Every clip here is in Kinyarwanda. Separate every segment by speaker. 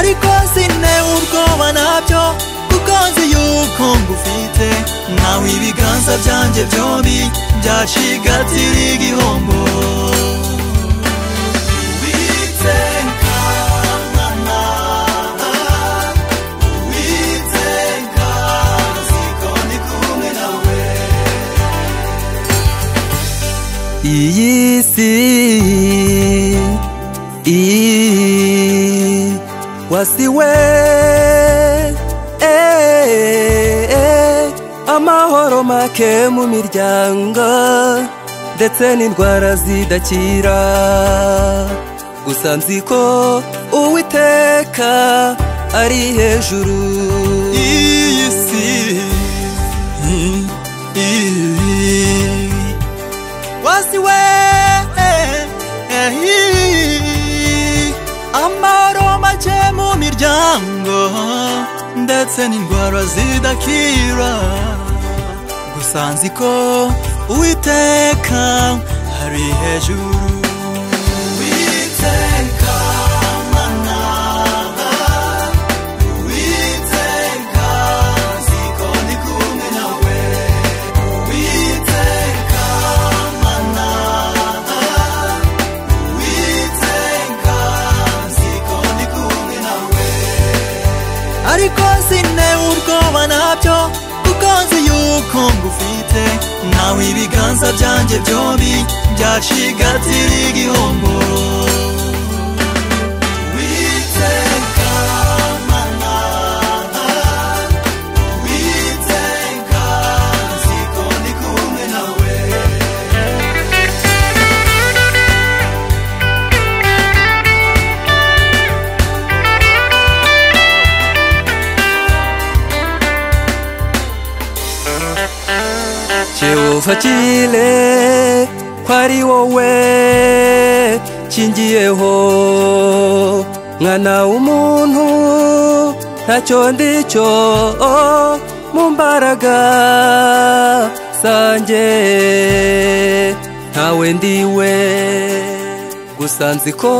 Speaker 1: ariko sintewe ubwoba nabyo kuko nzi yuko ngufite nawe ibiganza byanjye byombi byacigatira igihombo. Iyi si wasiwe amahoro make mu miryango ndetse n'indwara zidakira, gusa nzi ko Uwiteka ari hejuru. Iyi si wasiwe amahoro make mu miryango ndetse n'indwara zidakira, gusa nzi ko Uwiteka ari hejuru. Uwiteka Mana, Uwiteka nzi ko ndi kumwe nawe. Uwiteka Mana, Uwiteka nzi ko ndi kumwe nawe, ariko sintewe ubwoba nabyo kuko nzi yuko ngufite nawe ibiganza byanjye byombi byacigatira igihombo. Uwiteka Mana, Uwiteka nzi ko ndi kumwe nawe. Jehova Jire ko ari wowe nshingiyeho, mwana w'umuntu ntacyo ndicyo mu mbaraga zanjye, ntawe ndiwe, gusa nzi ko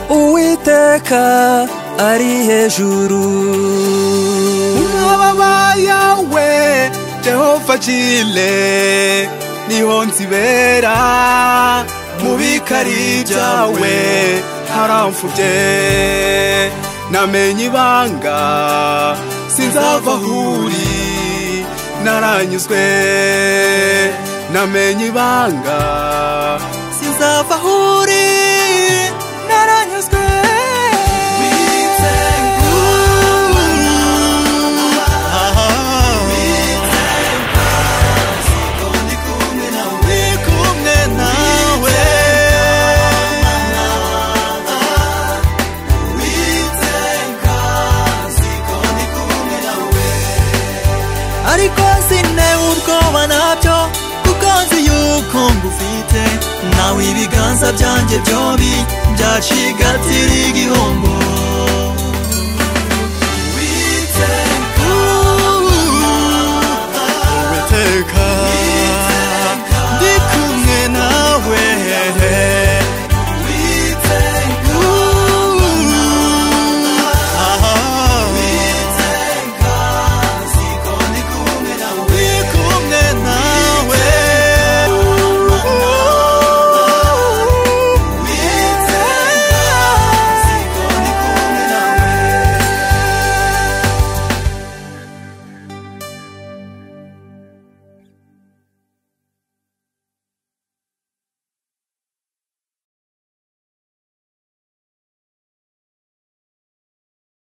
Speaker 1: Uwiteka ari hejuru.
Speaker 2: Mu mababa yawe Jehova Jire niho nzibera, mu bikari byawe haramfubye, namenye ibanga sinzava aho uri, naranyuzwe namenye ibanga
Speaker 1: sinzava aho uri, naranyuzwe. Ariko sintewe ubwoba nabyo kuko nzi yuko ngufite nawe ibiganza byanjye byombi byacigatira igihombo.